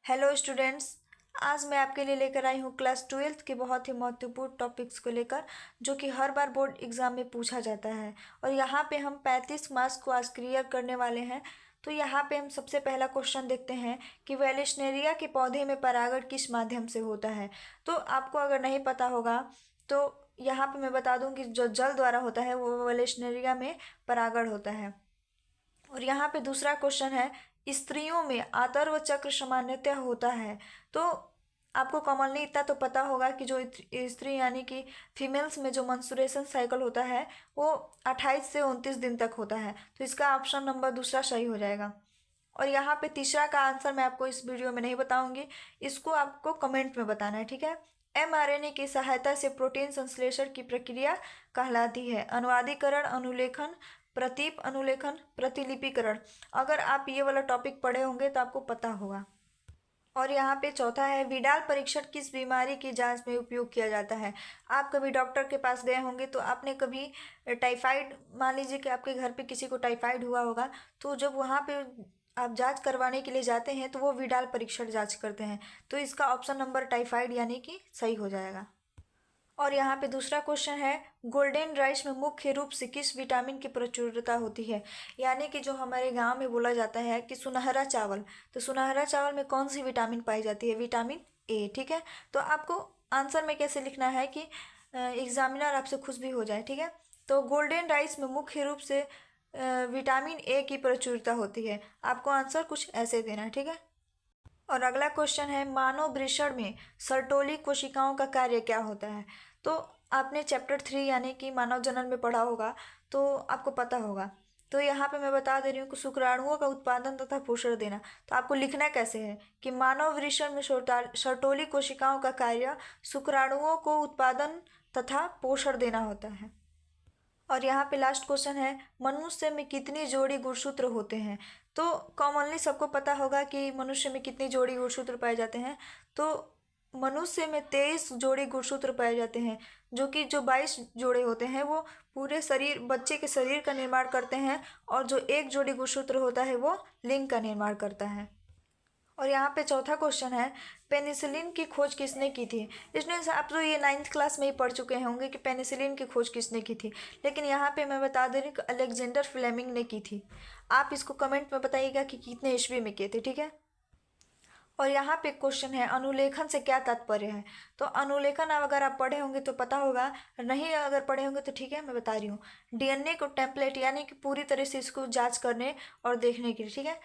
Hello students. आज मैं आपके लिए लेकर आई हूँ क्लास ट्वेल्थ के बहुत ही महत्वपूर्ण टॉपिक्स को लेकर, जो कि हर बार बोर्ड एग्जाम में पूछा जाता है। और यहाँ पे हम 35 मार्क्स को आज क्लियर करने वाले हैं। तो यहाँ पे हम सबसे पहला क्वेश्चन देखते हैं कि वेलेस्नेरिया के पौधे में परागण किस माध्यम से होता है। तो आपको अगर नहीं पता होगा तो यहाँ पे मैं बता दूँ कि जो जल द्वारा होता है वो वेलेस्नेरिया में परागण होता है। और यहाँ पे दूसरा क्वेश्चन है, स्त्रियों में आतर्व चक्र सामान्यतः होता है। तो आपको कॉमनली इतना तो पता होगा कि जो स्त्री यानी कि फीमेल्स में जो मंस्ट्रुएशन साइकिल होता है वो 28 से 29 दिन तक होता है। तो इसका ऑप्शन नंबर दूसरा सही हो जाएगा। और यहाँ पे तीसरा का आंसर मैं आपको इस वीडियो में नहीं बताऊंगी, इसको आपको कमेंट में बताना है, ठीक है। mRNA की सहायता से प्रोटीन संश्लेषण की प्रक्रिया कहलाती है अनुवादीकरण, अनुलेखन, प्रतीप अनुलेखन, प्रतिलिपिकरण। अगर आप ये वाला टॉपिक पढ़े होंगे तो आपको पता होगा। और यहाँ पे चौथा है, विडाल परीक्षण किस बीमारी की जांच में उपयोग किया जाता है। आप कभी डॉक्टर के पास गए होंगे तो आपने कभी टाइफाइड, मान लीजिए कि आपके घर पे किसी को टाइफाइड हुआ होगा, तो जब वहाँ पे आप जांच करवाने के लिए जाते हैं तो वो विडाल परीक्षण जांच करते हैं। तो इसका ऑप्शन नंबर टाइफाइड यानी कि सही हो जाएगा। और यहाँ पे दूसरा क्वेश्चन है, गोल्डन राइस में मुख्य रूप से किस विटामिन की प्रचुरता होती है। यानी कि जो हमारे गांव में बोला जाता है कि सुनहरा चावल, तो सुनहरा चावल में कौन सी विटामिन पाई जाती है, विटामिन ए, ठीक है। तो आपको आंसर में कैसे लिखना है कि एग्जामिनर आपसे खुश भी हो जाए, ठीक है। तो गोल्डन राइस में मुख्य रूप से विटामिन ए की प्रचुरता होती है। आपको आंसर कुछ ऐसे देना है, ठीक है। और अगला क्वेश्चन है, मानव वृषण में सर्टोली कोशिकाओं का कार्य क्या होता है। तो आपने चैप्टर 3 यानी कि मानव जनन में पढ़ा होगा, तो आपको पता होगा। तो यहाँ पे मैं बता दे रही हूँ कि शुक्राणुओं का उत्पादन तथा पोषण देना। तो आपको लिखना कैसे है कि मानव वृषण में सर्टोली कोशिकाओं का कार्य शुक्राणुओं को उत्पादन तथा पोषण देना होता है। और यहाँ पे लास्ट क्वेश्चन है, मनुष्य में कितनी जोड़ी गुणसूत्र होते हैं। तो कॉमनली सबको पता होगा कि मनुष्य में कितनी जोड़ी गुणसूत्र पाए जाते हैं। तो मनुष्य में 23 जोड़ी गुणसूत्र पाए जाते हैं, जो कि जो 22 जोड़े होते हैं वो पूरे शरीर, बच्चे के शरीर का निर्माण करते हैं। और जो एक जोड़ी गुणसूत्र होता है वो लिंग का निर्माण करता है। और यहाँ पे चौथा क्वेश्चन है, पेनिसिलिन की खोज किसने की थी। स्टूडेंट्स, आप तो ये 9th क्लास में ही पढ़ चुके होंगे कि पेनिसिलिन की खोज किसने की थी, लेकिन यहाँ पे मैं बता दे रही हूँ कि अलेक्जेंडर फ्लेमिंग ने की थी। आप इसको कमेंट में बताइएगा कि कितने ईस्वी में किए थे, ठीक है। और यहाँ पे क्वेश्चन है, अनुलेखन से क्या तात्पर्य है। तो अनुलेखन अगर आप पढ़े होंगे तो पता होगा, नहीं अगर पढ़े होंगे तो ठीक है, मैं बता रही हूँ। डीएनए को टेम्पलेट यानी कि पूरी तरह से इसको जांच करने और देखने के लिए, ठीक है।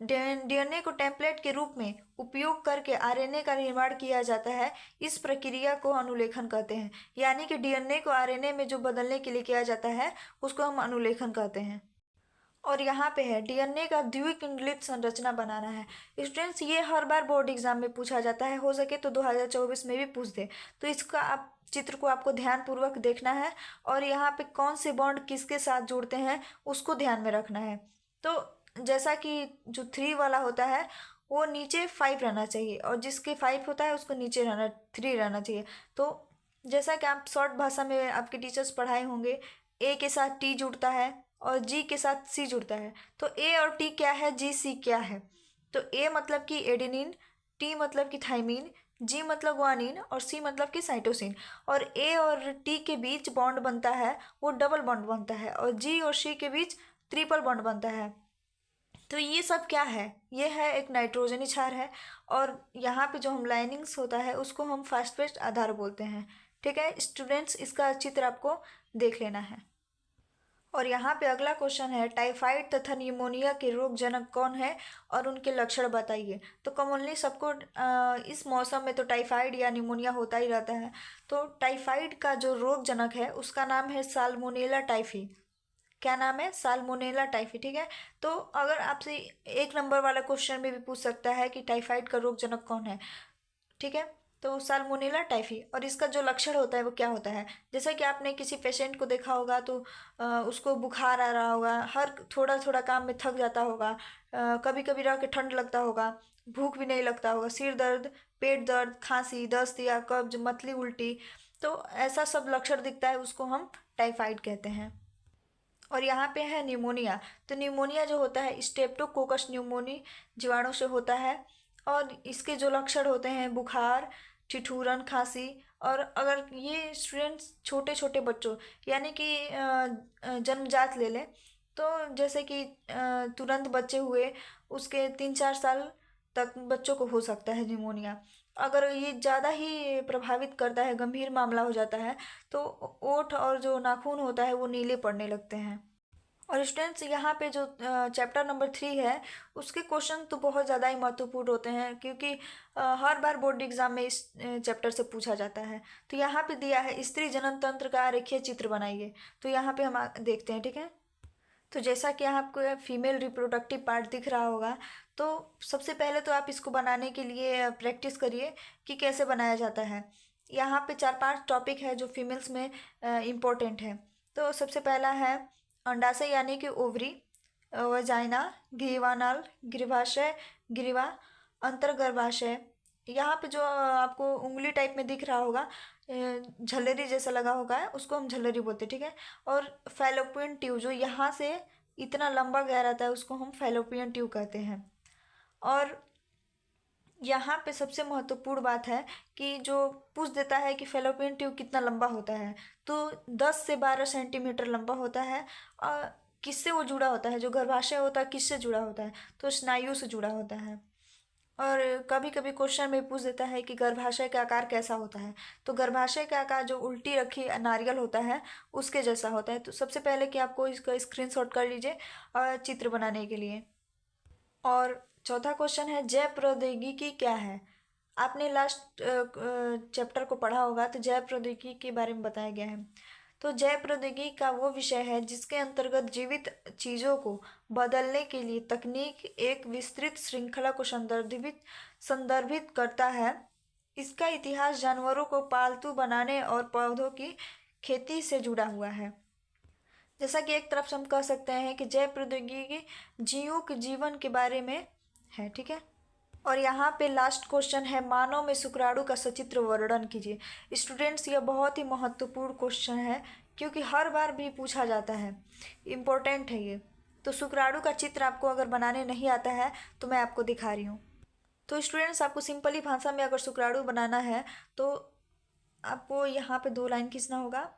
डीएनए को टेम्पलेट के रूप में उपयोग करके आरएनए का निर्माण किया जाता है। इस प्रक्रिया को अनुलेखन कहते हैं। यानी कि डीएनए को आरएनए में जो बदलने के लिए किया जाता है उसको हम अनुलेखन कहते हैं। और यहाँ पे है, डीएनए का द्विकुंडलित संरचना बनाना है। स्टूडेंट्स, ये हर बार बोर्ड एग्जाम में पूछा जाता है, हो सके तो 2024 में भी पूछ दे। तो इसका आप चित्र को आपको ध्यान पूर्वक देखना है, और यहाँ पे कौन से बॉन्ड किसके साथ जुड़ते हैं उसको ध्यान में रखना है। तो जैसा कि जो 3 वाला होता है वो नीचे 5 रहना चाहिए, और जिसके 5 होता है उसको नीचे 3 रहना चाहिए। तो जैसा कि आप शॉर्ट भाषा में आपके टीचर्स पढ़ाए होंगे, ए के साथ टी जुड़ता है और जी के साथ सी जुड़ता है। तो ए और टी क्या है, जी सी क्या है। तो ए मतलब कि एडेनिन, टी मतलब कि थाइमिन, जी मतलब ग्वानिन, और सी मतलब कि साइटोसिन। और ए और टी के बीच बॉन्ड बनता है वो डबल बॉन्ड बनता है, और जी और सी के बीच ट्रिपल बॉन्ड बनता है। तो ये सब क्या है, ये है एक नाइट्रोजनी क्षार है। और यहाँ पे जो हम लाइनिंग्स होता है उसको हम फास्फेट आधार बोलते हैं, ठीक है। स्टूडेंट्स, इसका चित्र आपको देख लेना है। और यहाँ पे अगला क्वेश्चन है, टाइफाइड तथा निमोनिया के रोग जनक कौन है और उनके लक्षण बताइए। तो कॉमनली सबको इस मौसम में तो टाइफाइड या निमोनिया होता ही रहता है। तो टाइफाइड का जो रोग जनक है उसका नाम है साल्मोनेला टाइफी। क्या नाम है, साल्मोनेला टाइफी, ठीक है। तो अगर आपसे 1 नंबर वाला क्वेश्चन में भी पूछ सकता है कि टाइफाइड का रोग जनक कौन है, ठीक है। तो साल्मोनेला टाइफी, और इसका जो लक्षण होता है वो क्या होता है। जैसा कि आपने किसी पेशेंट को देखा होगा तो उसको बुखार आ रहा होगा, हर थोड़ा थोड़ा काम में थक जाता होगा, कभी कभी रह के ठंड लगता होगा, भूख भी नहीं लगता होगा, सिर दर्द, पेट दर्द, खांसी, दस्त या कब्ज, मतली, उल्टी। तो ऐसा सब लक्षण दिखता है उसको हम टाइफाइड कहते हैं। और यहाँ पे है निमोनिया। तो निमोनिया जो होता है स्टेप्टोकोकस न्यूमोनी जीवाणु से होता है। और इसके जो लक्षण होते हैं बुखार, ठिठुरन, खांसी। और अगर ये स्टूडेंट्स छोटे छोटे बच्चों यानी कि जन्मजात ले लें तो जैसे कि तुरंत बच्चे हुए उसके 3-4 साल तक बच्चों को हो सकता है निमोनिया। अगर ये ज़्यादा ही प्रभावित करता है, गंभीर मामला हो जाता है, तो ओठ और जो नाखून होता है वो नीले पड़ने लगते हैं। और स्टूडेंट्स यहाँ पे जो चैप्टर नंबर 3 है उसके क्वेश्चन तो बहुत ज़्यादा ही महत्वपूर्ण होते हैं, क्योंकि हर बार बोर्ड एग्जाम में इस चैप्टर से पूछा जाता है। तो यहाँ पे दिया है स्त्री जनन तंत्र का आरेखीय चित्र बनाइए। तो यहाँ पे हम देखते हैं, ठीक है। तो जैसा कि आपको फीमेल रिप्रोडक्टिव पार्ट दिख रहा होगा, तो सबसे पहले तो आप इसको बनाने के लिए प्रैक्टिस करिए कि कैसे बनाया जाता है। यहाँ पे 4-5 टॉपिक है जो फीमेल्स में इम्पोर्टेंट है। तो सबसे पहला है अंडाशय यानी कि ओवरी, वजाइना, ग्रीवानल, ग्रीवाशय, ग्रीवा, अंतर्गर्भाशय। यहाँ पे जो आपको उंगली टाइप में दिख रहा होगा, झल्लरी जैसा लगा होगा, उसको हम झल्लरी बोलते हैं, ठीक है। और फैलोपियन ट्यूब जो यहाँ से इतना लंबा गया रहता है उसको हम फैलोपियन ट्यूब कहते हैं। और यहाँ पे सबसे महत्वपूर्ण बात है कि जो पूछ देता है कि फैलोपियन ट्यूब कितना लंबा होता है, तो 10 से 12 सेंटीमीटर लंबा होता है। और किससे वो जुड़ा होता है, जो गर्भाशय होता है किससे जुड़ा होता है, तो स्नायु से जुड़ा होता है। और कभी कभी क्वेश्चन में पूछ देता है कि गर्भाशय का आकार कैसा होता है, तो गर्भाशय का आकार जो उल्टी रखी नारियल होता है उसके जैसा होता है। तो सबसे पहले कि आपको इसका स्क्रीनशॉट कर लीजिए चित्र बनाने के लिए। और चौथा क्वेश्चन है जैव प्रौद्योगिकी क्या है। आपने लास्ट चैप्टर को पढ़ा होगा, तो जैव प्रौद्योगिकी के बारे में बताया गया है। तो जैव प्रौद्योगिकी का वो विषय है जिसके अंतर्गत जीवित चीज़ों को बदलने के लिए तकनीक एक विस्तृत श्रृंखला को संदर्भित करता है। इसका इतिहास जानवरों को पालतू बनाने और पौधों की खेती से जुड़ा हुआ है। जैसा कि एक तरफ से हम कह सकते हैं कि जैव प्रौद्योगिकी जीवों के जीवन के बारे में है, ठीक है। और यहाँ पे लास्ट क्वेश्चन है मानव में शुक्राणु का सचित्र वर्णन कीजिए। स्टूडेंट्स, यह बहुत ही महत्वपूर्ण क्वेश्चन है क्योंकि हर बार भी पूछा जाता है, इम्पोर्टेंट है ये। तो शुक्राणु का चित्र आपको अगर बनाने नहीं आता है तो मैं आपको दिखा रही हूँ। तो स्टूडेंट्स, आपको सिंपली भाषा में अगर शुक्राणु बनाना है तो आपको यहाँ पे 2 लाइन खींचना होगा।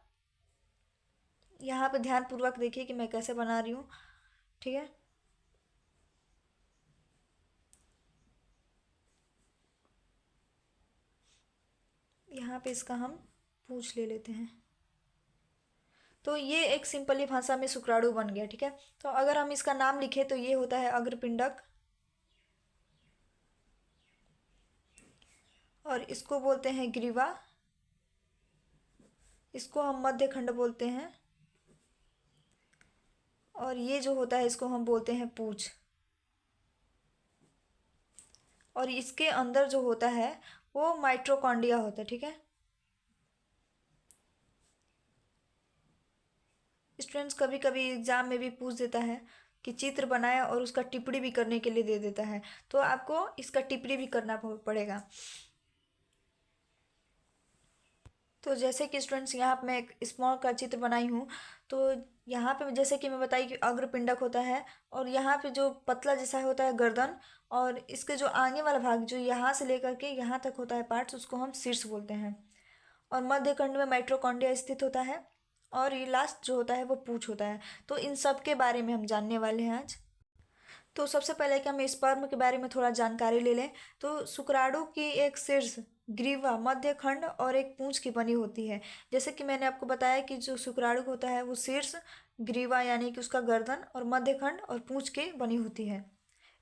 यहाँ पे ध्यानपूर्वक देखिए कि मैं कैसे बना रही हूँ, ठीक है। यहाँ पे इसका हम पूछ ले लेते हैं। तो ये एक सिंपली भाषा में शुक्राणु बन गया, ठीक है। तो अगर हम इसका नाम लिखें तो ये होता है अग्रपिंडक, और इसको बोलते हैं ग्रीवा, इसको हम मध्य खंड बोलते हैं, और ये जो होता है इसको हम बोलते हैं पूंछ। और इसके अंदर जो होता है वो माइटोकॉन्ड्रिया होता है, ठीक है। स्टूडेंट्स, कभी कभी एग्जाम में भी पूछ देता है कि चित्र बनाया और उसका टिप्पणी भी करने के लिए दे देता है, तो आपको इसका टिप्पणी भी करना पड़ेगा। तो जैसे कि स्टूडेंट्स यहाँ पे मैं एक स्मॉल का चित्र बनाई हूँ। तो यहाँ पे जैसे कि मैं बताई कि अग्रपिंडक होता है, और यहाँ पे जो पतला जैसा होता है गर्दन, और इसके जो आगे वाला भाग जो यहाँ से लेकर के यहाँ तक होता है पार्ट्स, उसको हम शीर्ष बोलते हैं। और मध्य खंड में माइटोकॉन्ड्रिया स्थित होता है, और ये लास्ट जो होता है वो पूंछ होता है। तो इन सब के बारे में हम जानने वाले हैं आज। तो सबसे पहले कि हम स्पर्म के बारे में थोड़ा जानकारी ले लें। तो शुक्राणु की एक शीर्ष, ग्रीवा, मध्य खंड और एक पूंछ की बनी होती है। जैसे कि मैंने आपको बताया कि जो शुक्राणु होता है वो शीर्ष, ग्रीवा यानी कि उसका गर्दन, और मध्य खंड और पूंछ की बनी होती है।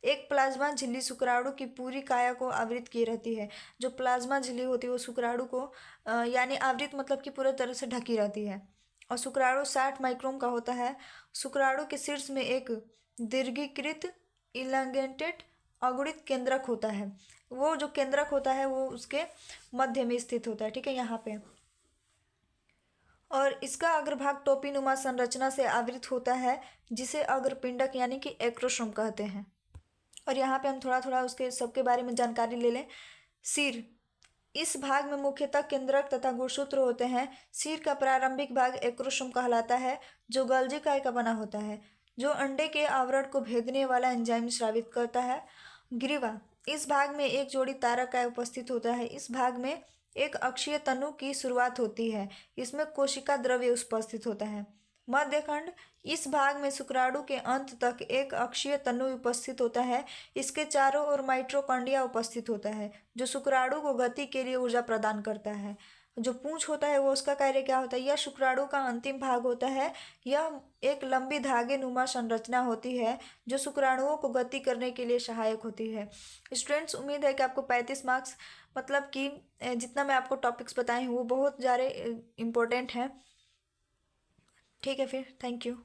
एक प्लाज्मा झिल्ली शुक्राणु की पूरी काया को आवृत किए रहती है। जो प्लाज्मा झिल्ली होती है वो शुक्राणु को यानी आवृत मतलब कि पूरी तरह से ढकी रहती है। और शुक्राणु 60 माइक्रोन का होता है। शुक्राणु के शीर्ष में एक दीर्घीकृत इलांगेटेड अगुणित केंद्रक होता है। वो जो केंद्रक होता है वो उसके मध्य में स्थित होता है, ठीक है, यहाँ पे। और इसका अग्रभाग टोपीनुमा संरचना से आवृत होता है जिसे अग्रपिंडक यानी कि एक्रोसोम कहते हैं। और यहाँ पे हम थोड़ा थोड़ा उसके सबके बारे में जानकारी ले लें। सिर, इस भाग में मुख्यतः केंद्रक तथा गुणसूत्र होते हैं। सिर का प्रारंभिक भाग एक्रोसोम कहलाता है जो गल्जी काय का बना होता है, जो अंडे के आवरण को भेदने वाला एंजाइम स्रावित करता है। ग्रीवा, इस भाग में एक जोड़ी तारक उपस्थित होता है। इस भाग में एक अक्षीय तनु की शुरुआत होती है। इसमें कोशिका द्रव्य उपस्थित होता है। मध्यखंड, इस भाग में शुक्राणु के अंत तक एक अक्षीय तनु उपस्थित होता है। इसके चारों ओर माइटोकॉन्ड्रिया उपस्थित होता है जो शुक्राणु को गति के लिए ऊर्जा प्रदान करता है। जो पूंछ होता है वो उसका कार्य क्या होता है? यह शुक्राणु का अंतिम भाग होता है। यह एक लंबी धागे नुमा संरचना होती है जो शुक्राणुओं को गति करने के लिए सहायक होती है। स्टूडेंट्स, उम्मीद है कि आपको 35 मार्क्स, मतलब कि जितना मैं आपको टॉपिक्स बताई हूँ वो बहुत ज़्यादा इम्पोर्टेंट हैं। ठीक है, फिर थैंक यू।